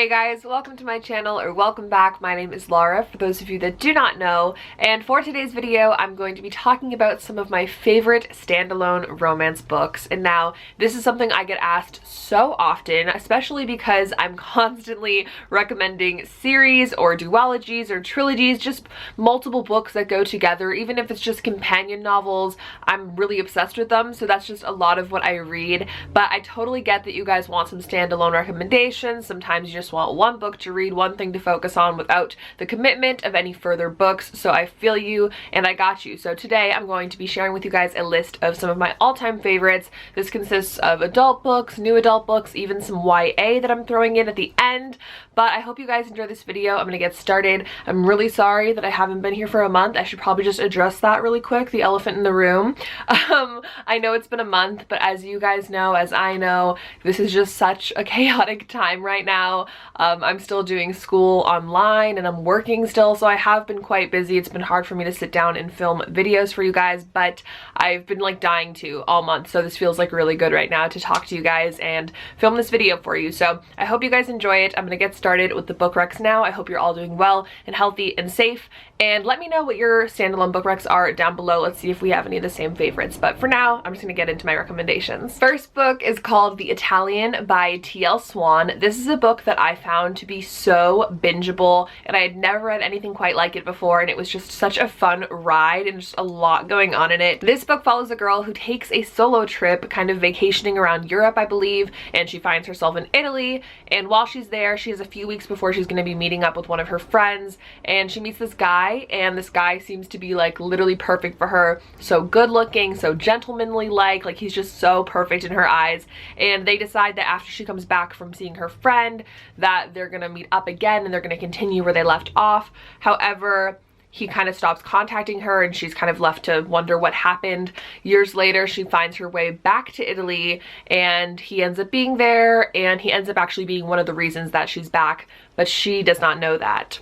Hey guys, welcome to my channel, or welcome back. My name is Laura, for those of you that do not know, and for today's video I'm going to be talking about some of my favorite standalone romance books. And now, this is something I get asked so often, especially because I'm constantly recommending series or duologies or trilogies, just multiple books that go together. Even if it's just companion novels, I'm really obsessed with them, so that's just a lot of what I read. But I totally get that you guys want some standalone recommendations. Sometimes you just want one book to read, one thing to focus on without the commitment of any further books. So I feel you and I got you. So today I'm going to be sharing with you guys a list of some of my all-time favorites. This consists of adult books, new adult books, even some YA that I'm throwing in at the end. But I hope you guys enjoy this video. I'm gonna get started. I'm really sorry that I haven't been here for a month. I should probably just address that really quick, the elephant in the room. I know it's been a month, but as you guys know, as I know, this is just such a chaotic time right now. I'm still doing school online and I'm working still, so I have been quite busy. It's been hard for me to sit down and film videos for you guys, but I've been like dying to all month, so this feels like really good right now to talk to you guys and film this video for you. So I hope you guys enjoy it. I'm gonna get started with the book recs now. I hope you're all doing well and healthy and safe, and let me know what your standalone book recs are down below. Let's see if we have any of the same favorites, but for now I'm just gonna get into my recommendations. First book is called The Italian by T.L. Swan. This is a book that I found to be so bingeable, and I had never read anything quite like it before, and it was just such a fun ride and just a lot going on in it. This book follows a girl who takes a solo trip, kind of vacationing around Europe, I believe, and she finds herself in Italy, and while she's there, she has a few weeks before she's going to be meeting up with one of her friends, and she meets this guy, and this guy seems to be like literally perfect for her. So good looking, so gentlemanly like he's just so perfect in her eyes, and they decide that after she comes back from seeing her friend that they're gonna meet up again and they're gonna continue where they left off. However, he kind of stops contacting her and she's kind of left to wonder what happened. Years later, she finds her way back to Italy and he ends up being there, and he ends up actually being one of the reasons that she's back, but she does not know that.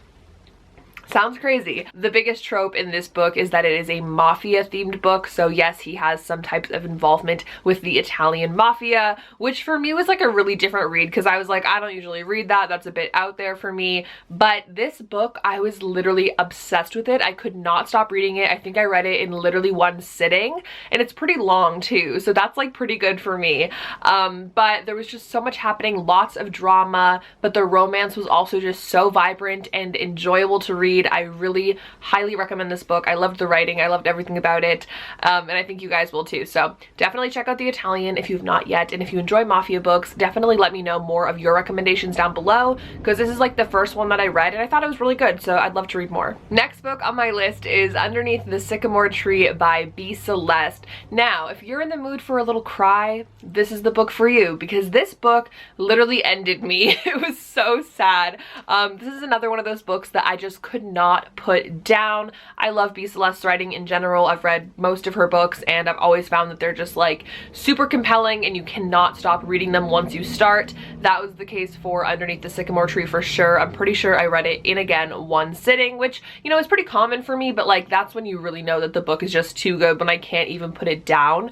Sounds crazy. The biggest trope in this book is that it is a mafia themed book. So yes, he has some types of involvement with the Italian mafia, which for me was like a really different read, because I was like, I don't usually read that. That's a bit out there for me. But this book, I was literally obsessed with it. I could not stop reading it. I think I read it in literally one sitting, and it's pretty long too. So that's like pretty good for me. But there was just so much happening, lots of drama, but the romance was also just so vibrant and enjoyable to read. I really highly recommend this book. I loved the writing. I loved everything about it. And I think you guys will too. So definitely check out The Italian if you've not yet. And if you enjoy mafia books, definitely let me know more of your recommendations down below, because this is like the first one that I read and I thought it was really good. So I'd love to read more. Next book on my list is Underneath the Sycamore Tree by B. Celeste. Now, if you're in the mood for a little cry, this is the book for you, because this book literally ended me. It was so sad. This is another one of those books that I just could not put down. I love B. Celeste's writing in general. I've read most of her books and I've always found that they're just like super compelling and you cannot stop reading them once you start. That was the case for Underneath the Sycamore Tree for sure. I'm pretty sure I read it in, again, one sitting, which, you know, is pretty common for me, but like that's when you really know that the book is just too good, when I can't even put it down.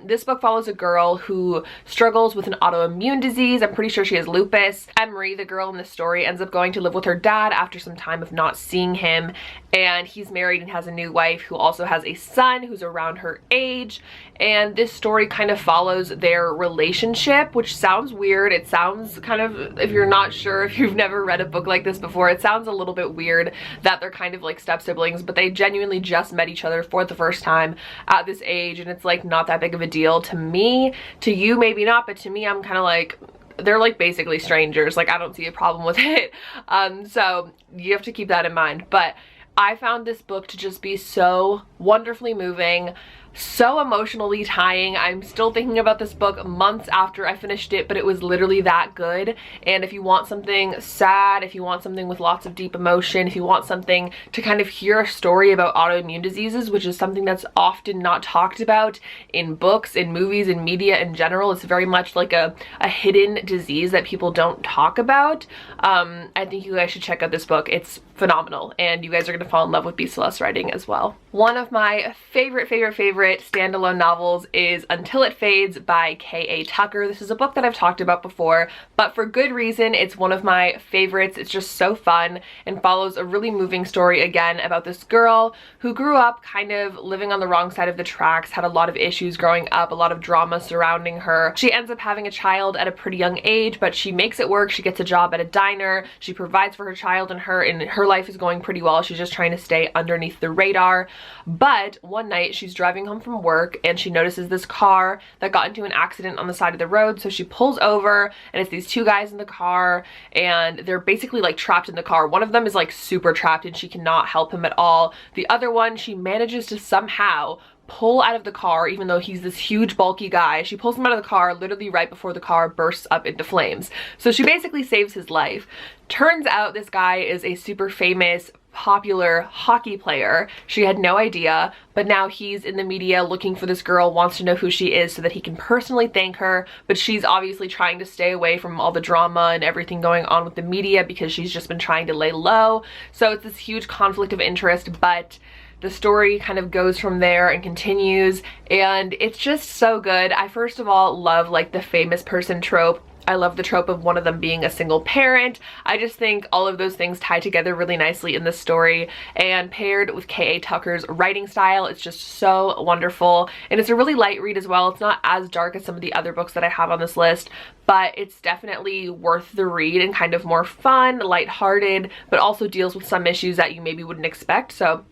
This book follows a girl who struggles with an autoimmune disease. I'm pretty sure she has lupus. Emery, the girl in the story, ends up going to live with her dad after some time of not seeing him, and he's married and has a new wife who also has a son who's around her age. And this story kind of follows their relationship, which sounds weird. It sounds kind of, if you're not sure, if you've never read a book like this before, it sounds a little bit weird that they're kind of like step siblings, but they genuinely just met each other for the first time at this age, and it's like not that big of a deal to me. To you maybe not, but to me I'm kind of like, they're like basically strangers. Like I don't see a problem with it. So you have to keep that in mind. But I found this book to just be so wonderfully moving, so emotionally tying. I'm still thinking about this book months after I finished it, but it was literally that good. And if you want something sad, if you want something with lots of deep emotion, if you want something to kind of hear a story about autoimmune diseases, which is something that's often not talked about in books, in movies, in media in general, it's very much like a hidden disease that people don't talk about. I think you guys should check out this book. It's phenomenal, and you guys are gonna fall in love with B. Celeste writing as well. One of my favorite standalone novels is Until It Fades by K.A. Tucker. This is a book that I've talked about before, but for good reason. It's one of my favorites. It's just so fun and follows a really moving story again about this girl who grew up kind of living on the wrong side of the tracks, had a lot of issues growing up, a lot of drama surrounding her. She ends up having a child at a pretty young age, but she makes it work. She gets a job at a diner. She provides for her child, and her life is going pretty well. She's just trying to stay underneath the radar. But one night she's driving home from work and she notices this car that got into an accident on the side of the road. So she pulls over, and it's these two guys in the car, and they're basically like trapped in the car. One of them is like super trapped and she cannot help him at all. The other one, she manages to somehow pull out of the car, even though he's this huge bulky guy. She pulls him out of the car literally right before the car bursts up into flames. So she basically saves his life. Turns out this guy is a super famous, popular hockey player. She had no idea, but now he's in the media looking for this girl, wants to know who she is so that he can personally thank her, but she's obviously trying to stay away from all the drama and everything going on with the media because she's just been trying to lay low. So it's this huge conflict of interest, but the story kind of goes from there and continues, and it's just so good. I first of all love like the famous person trope. I love the trope of one of them being a single parent. I just think all of those things tie together really nicely in this story, and paired with K.A. Tucker's writing style, it's just so wonderful. And it's a really light read as well. It's not as dark as some of the other books that I have on this list, but it's definitely worth the read and kind of more fun, lighthearted, but also deals with some issues that you maybe wouldn't expect. So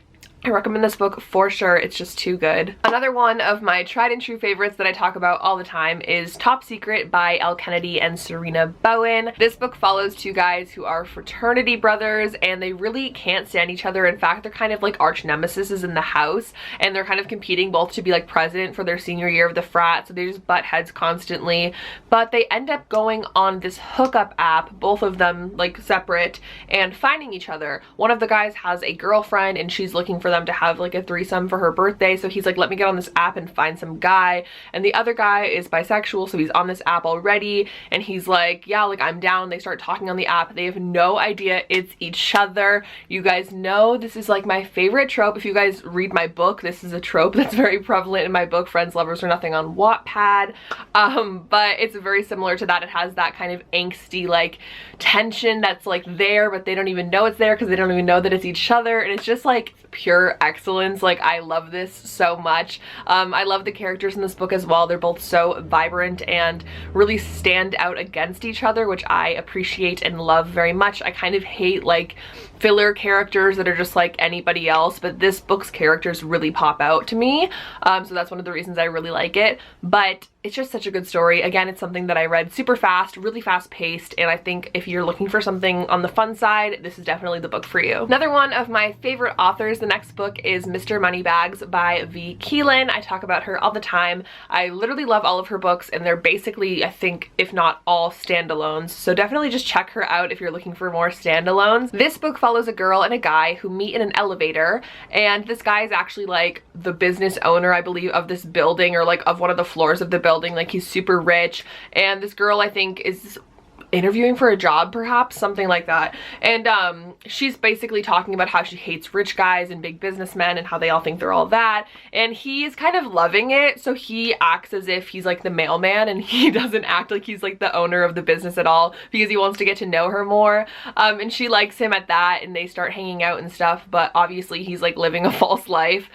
I recommend this book for sure. It's just too good. Another one of my tried and true favorites that I talk about all the time is Top Secret by Elle Kennedy and Serena Bowen. This book follows two guys who are fraternity brothers, and they really can't stand each other. In fact, they're kind of like arch nemesis in the house, and they're kind of competing both to be like president for their senior year of the frat, so they just butt heads constantly. But they end up going on this hookup app, both of them like separate, and finding each other. One of the guys has a girlfriend and she's looking for them to have like a threesome for her birthday, so he's like, let me get on this app and find some guy. And the other guy is bisexual, so he's on this app already, and he's like, yeah, like I'm down. They start talking on the app. They have no idea it's each other. You guys know this is like my favorite trope. If you guys read my book, this is a trope that's very prevalent in my book, Friends, Lovers, or Nothing, on Wattpad. But it's very similar to that. It has that kind of angsty like tension that's like there, but they don't even know it's there because they don't even know that it's each other, and it's just like pure excellence. Like, I love this so much. I love the characters in this book as well. They're both so vibrant and really stand out against each other, which I appreciate and love very much. I kind of hate like filler characters that are just like anybody else, but this book's characters really pop out to me. So that's one of the reasons I really like it. But it's just such a good story. Again, it's something that I read super fast, really fast paced, and I think if you're looking for something on the fun side, this is definitely the book for you. Another one of my favorite authors, the next book is Mr. Moneybags by V. Keelan. I talk about her all the time. I literally love all of her books, and they're basically, I think, if not all, standalones. So definitely just check her out if you're looking for more standalones. This book follows a girl and a guy who meet in an elevator, and this guy is actually like the business owner, I believe, of this building, or like of one of the floors of the building. Like, he's super rich, and this girl, I think, is interviewing for a job, perhaps, something like that. And she's basically talking about how she hates rich guys and big businessmen and how they all think they're all that, and he's kind of loving it. So he acts as if he's like the mailman, and he doesn't act like he's like the owner of the business at all, because he wants to get to know her more. And she likes him at that, and they start hanging out and stuff, but obviously he's like living a false life.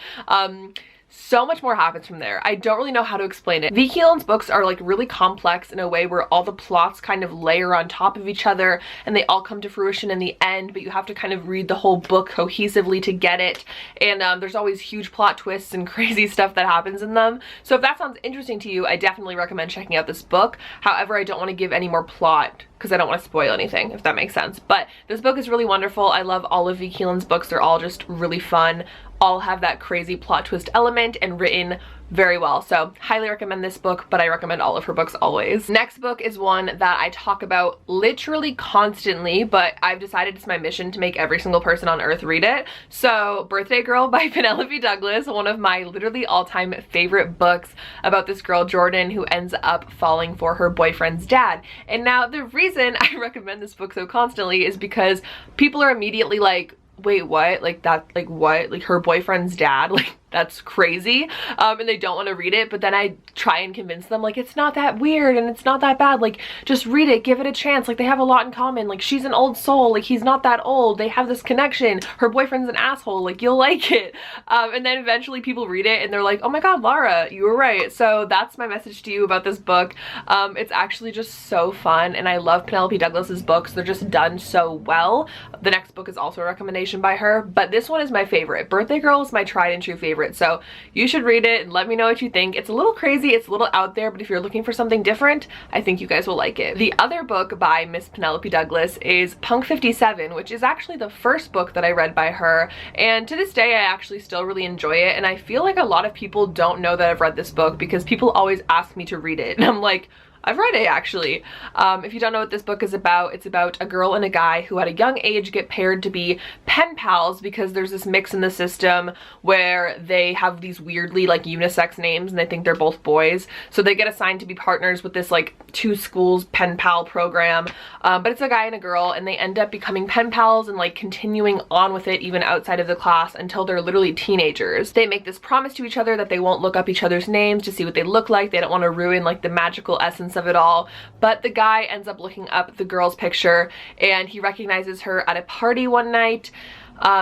So much more happens from there. I don't really know how to explain it. V. Keelan's books are like really complex in a way where all the plots kind of layer on top of each other, and they all come to fruition in the end, but you have to kind of read the whole book cohesively to get it. And there's always huge plot twists and crazy stuff that happens in them. So if that sounds interesting to you, I definitely recommend checking out this book. However, I don't want to give any more plot because I don't want to spoil anything, if that makes sense. But this book is really wonderful. I love all of V. Keelan's books. They're all just really fun. all have that crazy plot twist element and written very well. So highly recommend this book, but I recommend all of her books always. Next book is one that I talk about literally constantly, but I've decided it's my mission to make every single person on earth read it. So Birthday Girl by Penelope Douglas, one of my literally all-time favorite books about this girl Jordan who ends up falling for her boyfriend's dad. And now the reason I recommend this book so constantly is because people are immediately like, wait, what? Like that, like what? Like her boyfriend's dad? Like that's crazy. And they don't want to read it, but then I try and convince them like it's not that weird and it's not that bad. Like just read it, give it a chance. Like they have a lot in common. Like she's an old soul, like he's not that old. They have this connection. Her boyfriend's an asshole. Like you'll like it. And then eventually people read it and they're like, oh my god, Lara, you were right. So that's my message to you about this book. It's actually just so fun, and I love Penelope Douglas's books. They're just done so well. The next book is also a recommendation by her, but this one is my favorite. Birthday Girl is my tried and true favorite. So you should read it and let me know what you think. It's a little crazy, it's a little out there, but if you're looking for something different, I think you guys will like it. The other book by Miss Penelope Douglas is Punk 57, which is actually the first book that I read by her, and to this day I actually still really enjoy it, and I feel like a lot of people don't know that I've read this book because people always ask me to read it, and I'm like, I've read it actually. If you don't know what this book is about, it's about a girl and a guy who at a young age get paired to be pen pals because there's this mix in the system where they have these weirdly like unisex names and they think they're both boys. So they get assigned to be partners with this like 2 schools pen pal program. But it's a guy and a girl, and they end up becoming pen pals and like continuing on with it even outside of the class until they're literally teenagers. They make this promise to each other that they won't look up each other's names to see what they look like. They don't want to ruin like the magical essence of it all, but the guy ends up looking up the girl's picture and he recognizes her at a party one night.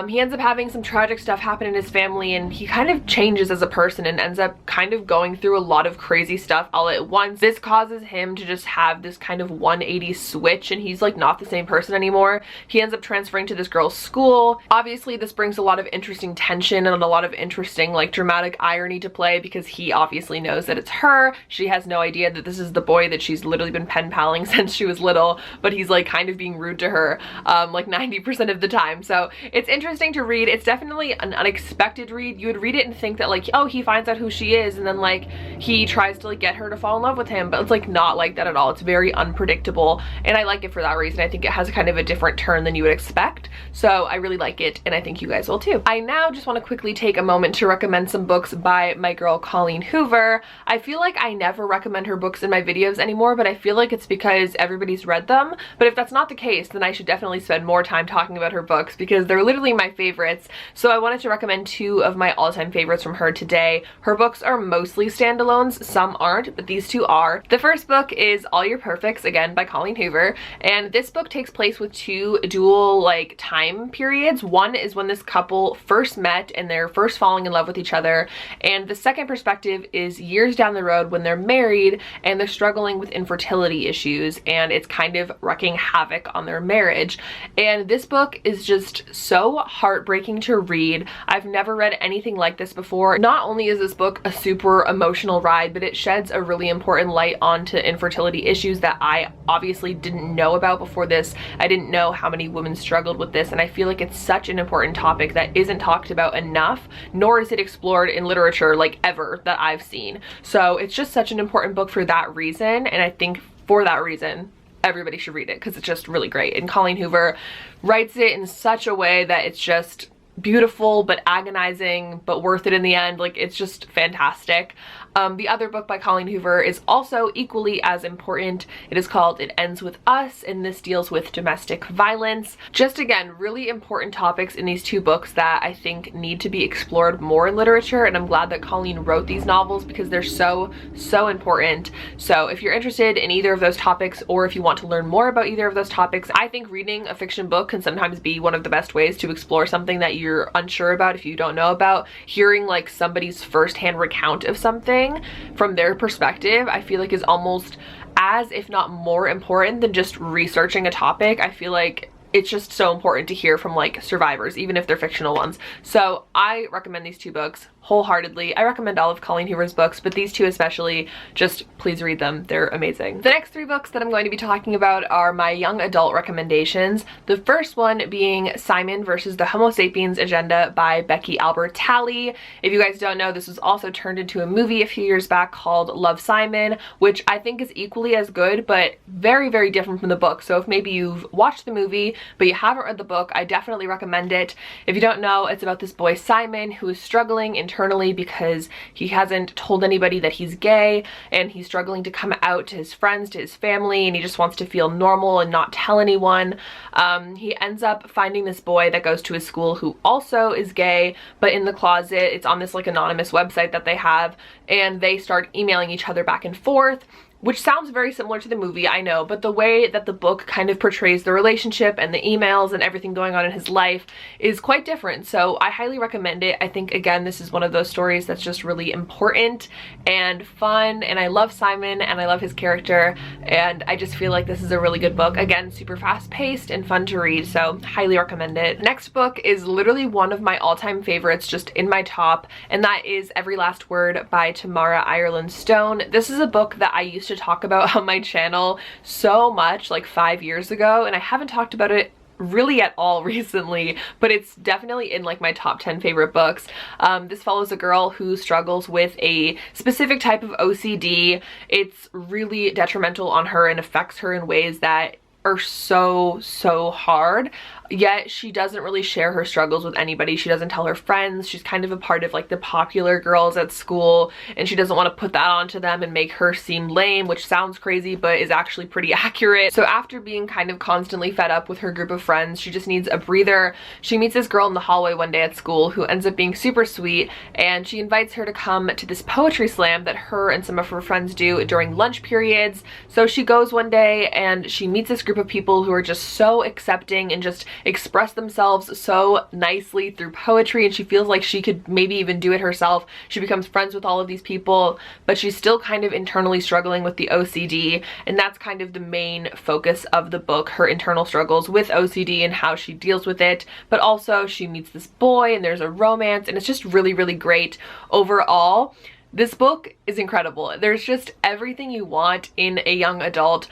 He ends up having some tragic stuff happen in his family, and he kind of changes as a person and ends up kind of going through a lot of crazy stuff all at once. This causes him to just have this kind of 180 switch, and he's like not the same person anymore. He ends up transferring to this girl's school. Obviously this brings a lot of interesting tension and a lot of interesting like dramatic irony to play because he obviously knows that it's her. She has no idea that this is the boy that she's literally been pen paling since she was little, but he's like kind of being rude to her like 90% of the time. So it's interesting to read. It's definitely an unexpected read. You would read it and think that like, oh, he finds out who she is and then like he tries to like get her to fall in love with him, but it's like not like that at all. It's very unpredictable, and I like it for that reason. I think it has kind of a different turn than you would expect, so I really like it, and I think you guys will too. I now just want to quickly take a moment to recommend some books by my girl Colleen Hoover. I feel like I never recommend her books in my videos anymore, but I feel like it's because everybody's read them. But if that's not the case, then I should definitely spend more time talking about her books because they're literally my favorites. So I wanted to recommend 2 of my all-time favorites from her today. Her books are mostly standalones, some aren't, but these 2 are. The first book is All Your Perfects, again by Colleen Hoover, and this book takes place with 2 dual like time periods. One is when this couple first met and they're first falling in love with each other, and the second perspective is years down the road when they're married and they're struggling with infertility issues, and it's kind of wreaking havoc on their marriage. And this book is just so heartbreaking to read. I've never read anything like this before. Not only is this book a super emotional ride, but it sheds a really important light onto infertility issues that I obviously didn't know about before this. I didn't know how many women struggled with this, and I feel like it's such an important topic that isn't talked about enough, nor is it explored in literature like ever that I've seen. So it's just such an important book for that reason, and I think for that reason everybody should read it because it's just really great. And Colleen Hoover writes it in such a way that it's just beautiful but agonizing but worth it in the end. Like it's just fantastic. The other book by Colleen Hoover is also equally as important. It is called It Ends With Us, and this deals with domestic violence. Just again, really important topics in these 2 books that I think need to be explored more in literature, and I'm glad that Colleen wrote these novels because they're so important. So if you're interested in either of those topics, or if you want to learn more about either of those topics, I think reading a fiction book can sometimes be one of the best ways to explore something that you're unsure about if you don't know about. Hearing like somebody's firsthand recount of something from their perspective, I feel like is almost as, if not more important than just researching a topic. I feel like it's just so important to hear from like survivors, even if they're fictional ones. So I recommend these 2 books wholeheartedly. I recommend all of Colleen Hoover's books, but these two especially, just please read them. They're amazing. The next 3 books that I'm going to be talking about are my young adult recommendations. The first one being Simon versus the Homo Sapiens Agenda by Becky Albertalli. If you guys don't know, this was also turned into a movie a few years back called Love, Simon, which I think is equally as good, but very, very different from the book. So if maybe you've watched the movie, but you haven't read the book, I definitely recommend it. If you don't know, it's about this boy Simon who is struggling internally because he hasn't told anybody that he's gay, and he's struggling to come out to his friends, to his family, and he just wants to feel normal and not tell anyone. He ends up finding this boy that goes to his school who also is gay, but in the closet. It's on this like anonymous website that they have, and they start emailing each other back and forth, which sounds very similar to the movie, I know, but the way that the book kind of portrays the relationship and the emails and everything going on in his life is quite different. So I highly recommend it. I think, again, this is one of those stories that's just really important and fun, and I love Simon and I love his character, and I just feel like this is a really good book. Again, super fast-paced and fun to read, so highly recommend it. Next book is literally one of my all-time favorites, just in my top, and that is Every Last Word by Tamara Ireland Stone. This is a book that I used to talk about on my channel so much, like 5 years ago, and I haven't talked about it really at all recently, but it's definitely in like my top 10 favorite books. This follows a girl who struggles with a specific type of OCD. It's really detrimental on her and affects her in ways that are so hard, yet she doesn't really share her struggles with anybody. She doesn't tell her friends. She's kind of a part of like the popular girls at school, and she doesn't want to put that onto them and make her seem lame, which sounds crazy but is actually pretty accurate. So after being kind of constantly fed up with her group of friends, she just needs a breather. She meets this girl in the hallway one day at school who ends up being super sweet, and she invites her to come to this poetry slam that her and some of her friends do during lunch periods. So she goes one day and she meets this group of people who are just so accepting and just express themselves so nicely through poetry, and she feels like she could maybe even do it herself. She becomes friends with all of these people, but she's still kind of internally struggling with the OCD, and that's kind of the main focus of the book, her internal struggles with OCD and how she deals with it. But also she meets this boy and there's a romance, and it's just really, really great overall. This book is incredible. There's just everything you want in a young adult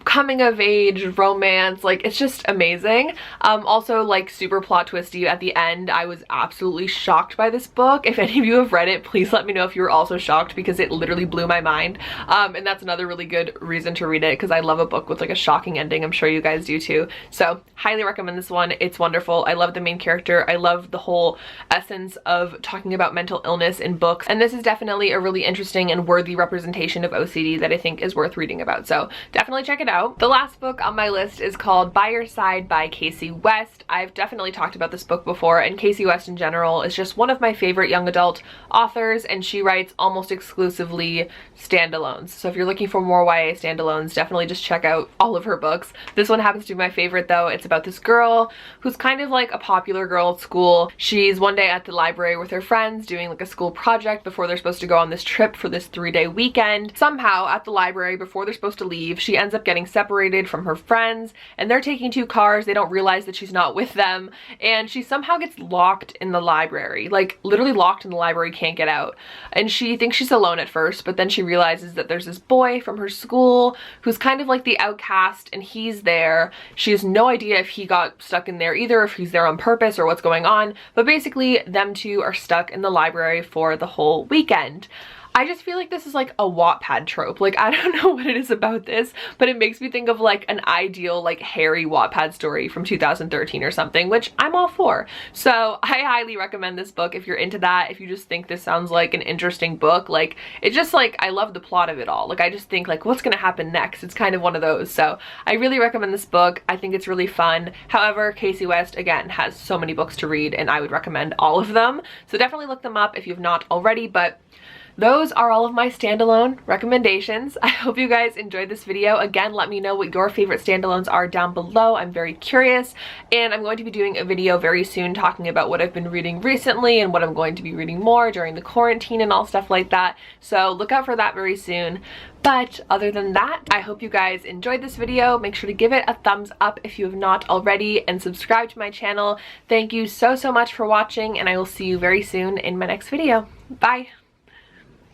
coming of age romance. Like, it's just amazing. Also, like, super plot twisty at the end. I was absolutely shocked by this book. If any of you have read it, please let me know if you were also shocked, because it literally blew my mind. And that's another really good reason to read it, because I love a book with like a shocking ending. I'm sure you guys do too. So highly recommend this one. It's wonderful. I love the main character. I love the whole essence of talking about mental illness in books, and this is definitely a really interesting and worthy representation of OCD that I think is worth reading about. So definitely check it out. The last book on my list is called By Your Side by Casey West. I've definitely talked about this book before, and Casey West in general is just one of my favorite young adult authors, and she writes almost exclusively standalones. So if you're looking for more YA standalones, definitely just check out all of her books. This one happens to be my favorite though. It's about this girl who's kind of like a popular girl at school. She's one day at the library with her friends doing like a school project before they're supposed to go on this trip for this 3-day weekend. Somehow at the library, before they're supposed to leave, she ends up getting separated from her friends, and they're taking 2 cars. They don't realize that she's not with them, and she somehow gets locked in the library, like literally locked in the library, can't get out. And she thinks she's alone at first, but then she realizes that there's this boy from her school who's kind of like the outcast, and he's there. She has no idea if he got stuck in there either, if he's there on purpose or what's going on, but basically them 2 are stuck in the library for the whole weekend. I just feel like this is like a Wattpad trope. Like, I don't know what it is about this, but it makes me think of like an ideal like hairy Wattpad story from 2013 or something, which I'm all for. So I highly recommend this book if you're into that. If you just think this sounds like an interesting book, like, it's just like, I love the plot of it all. Like, I just think like, what's gonna happen next? It's kind of one of those. So I really recommend this book. I think it's really fun. However, Casey West, again, has so many books to read, and I would recommend all of them. So definitely look them up if you've not already. But those are all of my standalone recommendations. I hope you guys enjoyed this video. Again, let me know what your favorite standalones are down below. I'm very curious, and I'm going to be doing a video very soon talking about what I've been reading recently and what I'm going to be reading more during the quarantine and all stuff like that. So look out for that very soon. But other than that, I hope you guys enjoyed this video. Make sure to give it a thumbs up if you have not already, and subscribe to my channel. Thank you so much for watching, and I will see you very soon in my next video. Bye!